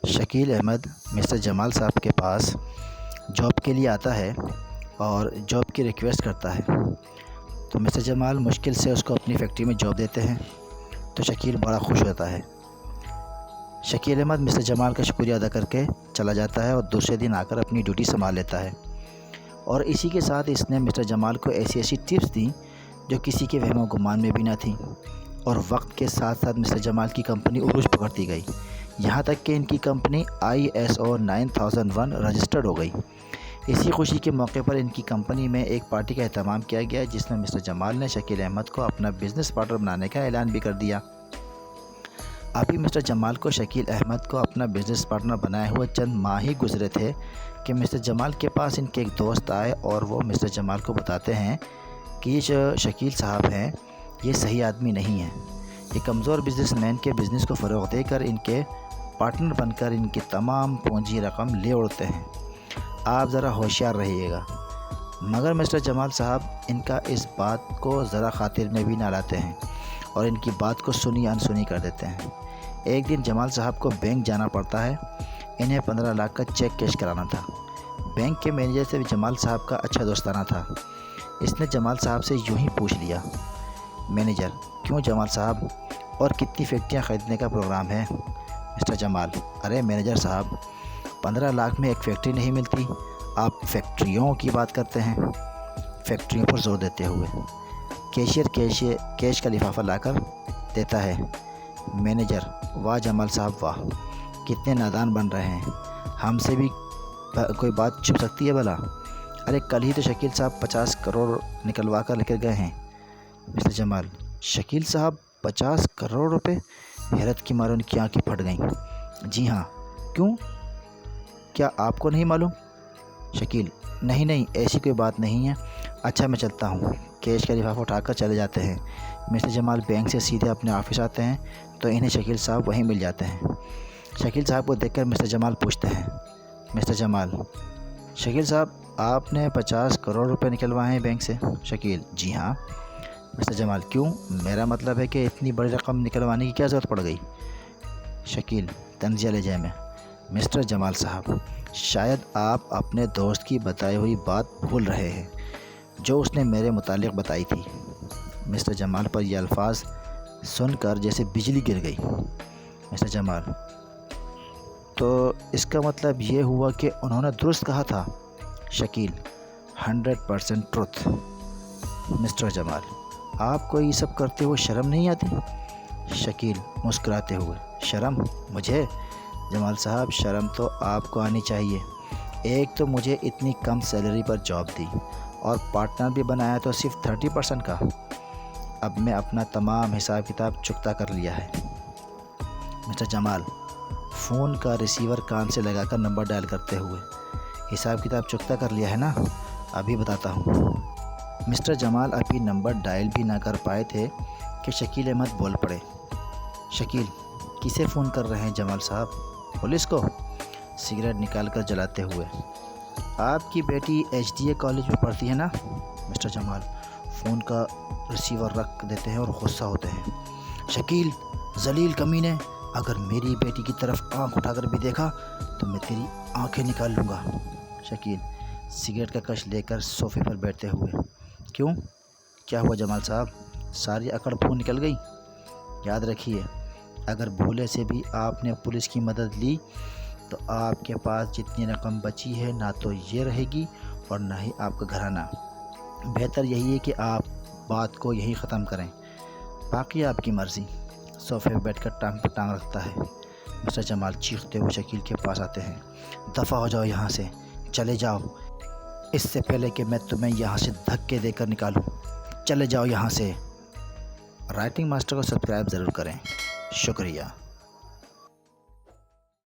Shakeel Ahmad mister جمال صاحب کے پاس job کے لیے آتا ہے اور جاب کی ریکویسٹ کرتا ہے، تو مسٹر جمال مشکل سے اس کو اپنی فیکٹری میں جاب دیتے ہیں، تو شکیل بڑا خوش ہوتا ہے۔ شکیل احمد مسٹر جمال کا شکریہ ادا کر کے چلا جاتا ہے اور دوسرے دن آ کر اپنی ڈیوٹی سنبھال لیتا ہے، اور اسی کے ساتھ اس نے مسٹر جمال کو ایسی ٹپس دیں جو کسی کے وہم و گمان میں بھی نہ تھیں، اور وقت کے ساتھ ساتھ مسٹر جمال کی کمپنی عروج پکڑتی گئی، یہاں تک کہ ان کی کمپنی ISO 9001 رجسٹرڈ ہو گئی۔ اسی خوشی کے موقع پر ان کی کمپنی میں ایک پارٹی کا اہتمام کیا گیا، جس میں مسٹر جمال نے شکیل احمد کو اپنا بزنس پارٹنر بنانے کا اعلان بھی کر دیا۔ ابھی مسٹر جمال کو شکیل احمد کو اپنا بزنس پارٹنر بنائے ہوئے چند ماہ ہی گزرے تھے کہ مسٹر جمال کے پاس ان کے ایک دوست آئے اور وہ مسٹر جمال کو بتاتے ہیں کہ یہ جو شکیل صاحب ہیں یہ صحیح آدمی نہیں ہیں، یہ کمزور بزنس مین کے بزنس کو فروغ دے کر ان کے پارٹنر بن کر ان کی تمام پونجی رقم لے اڑتے ہیں، آپ ذرا ہوشیار رہیے گا۔ مگر مسٹر جمال صاحب ان کا اس بات کو ذرا خاطر میں بھی نہ لاتے ہیں اور ان کی بات کو سنی انسنی کر دیتے ہیں۔ ایک دن جمال صاحب کو بینک جانا پڑتا ہے، انہیں 15 لاکھ کا چیک کیش کرانا تھا۔ بینک کے مینیجر سے بھی جمال صاحب کا اچھا دوستانہ تھا، اس نے جمال صاحب سے یوں ہی پوچھ لیا، مینیجر: کیوں جمال صاحب، اور کتنی فیکٹریاں خریدنے کا پروگرام ہے؟ مسٹر جمال: ارے مینیجر صاحب، 15 لاکھ میں ایک فیکٹری نہیں ملتی، آپ فیکٹریوں کی بات کرتے ہیں۔ فیکٹریوں پر زور دیتے ہوئے کیشیئر کیش کا لفافہ لا کر دیتا ہے۔ مینیجر: واہ جمال صاحب واہ، کتنے نادان بن رہے ہیں، ہم سے بھی کوئی بات چھپ سکتی ہے بھلا؟ ارے کل ہی تو شکیل صاحب 50 کروڑ نکلوا کر لے کر گئے ہیں۔ مسٹر جمال: شکیل صاحب 50 کروڑ روپے؟ حیرت کی مارے ان کی آنکھیں پھٹ گئیں۔ جی ہاں، کیوں، کیا آپ کو نہیں معلوم؟ شکیل: نہیں ایسی کوئی بات نہیں ہے، اچھا میں چلتا ہوں۔ کیش کا لفافہ اٹھا کر چلے جاتے ہیں۔ مسٹر جمال بینک سے سیدھے اپنے آفس آتے ہیں تو انہیں شکیل صاحب وہیں مل جاتے ہیں۔ شکیل صاحب کو دیکھ کر مسٹر جمال پوچھتے ہیں، مسٹر جمال: شکیل صاحب آپ نے 50 کروڑ روپے نکلوائے ہیں بینک سے؟ شکیل: جی ہاں۔ مسٹر جمال: کیوں، میرا مطلب ہے کہ اتنی بڑی رقم نکلوانے کی کیا ضرورت پڑ گئی؟ شکیل طنزیہ لہجے میں: مسٹر جمال صاحب، شاید آپ اپنے دوست کی بتائی ہوئی بات بھول رہے ہیں جو اس نے میرے متعلق بتائی تھی۔ مسٹر جمال پر یہ الفاظ سن کر جیسے بجلی گر گئی۔ مسٹر جمال: تو اس کا مطلب یہ ہوا کہ انہوں نے درست کہا تھا؟ شکیل: 100% ٹروتھ۔ مسٹر جمال: آپ کو یہ سب کرتے ہوئے شرم نہیں آتی؟ شکیل مسکراتے ہوئے: شرم مجھے؟ جمال صاحب شرم تو آپ کو آنی چاہیے، ایک تو مجھے اتنی کم سیلری پر جاب دی اور پارٹنر بھی بنایا تو صرف 30% کا۔ اب میں اپنا تمام حساب کتاب چکتا کر لیا ہے۔ مسٹر جمال فون کا ریسیور کان سے لگا کر نمبر ڈائل کرتے ہوئے: حساب کتاب چکتا کر لیا ہے نا، ابھی بتاتا ہوں۔ مسٹر جمال ابھی نمبر ڈائل بھی نہ کر پائے تھے کہ شکیل احمد بول پڑے: شکیل کسے فون کر رہے ہیں جمال صاحب؟ پولیس کو؟ سگریٹ نکال کر جلاتے ہوئے: آپ کی بیٹی HDA کالج میں پڑھتی ہے نا؟ مسٹر جمال فون کا ریسیور رکھ دیتے ہیں اور غصہ ہوتے ہیں: شکیل ذلیل کمینے، اگر میری بیٹی کی طرف آنکھ اٹھا کر بھی دیکھا تو میں تیری آنکھیں نکال لوں گا۔ شکیل سگریٹ کا کش لے کر صوفے پر بیٹھتے ہوئے: کیوں، کیا ہوا جمال صاحب، ساری اکڑ پھون نکل گئی؟ یاد رکھیے، اگر بھولے سے بھی آپ نے پولیس کی مدد لی تو آپ کے پاس جتنی رقم بچی ہے نہ تو یہ رہے گی اور نہ ہی آپ کا گھرانہ۔ بہتر یہی ہے کہ آپ بات کو یہی ختم کریں، باقی آپ کی مرضی۔ صوفے پہ بیٹھ کر ٹانگ پر ٹانگ رکھتا ہے۔ مسٹر جمال چیختے ہوئے شکیل کے پاس آتے ہیں: دفع ہو جاؤ یہاں سے، چلے جاؤ، اس سے پہلے کہ میں تمہیں یہاں سے دھکے دے کر نکالوں، چلے جاؤ یہاں سے۔ رائٹنگ ماسٹر کو سبسکرائب ضرور کریں، شکریہ۔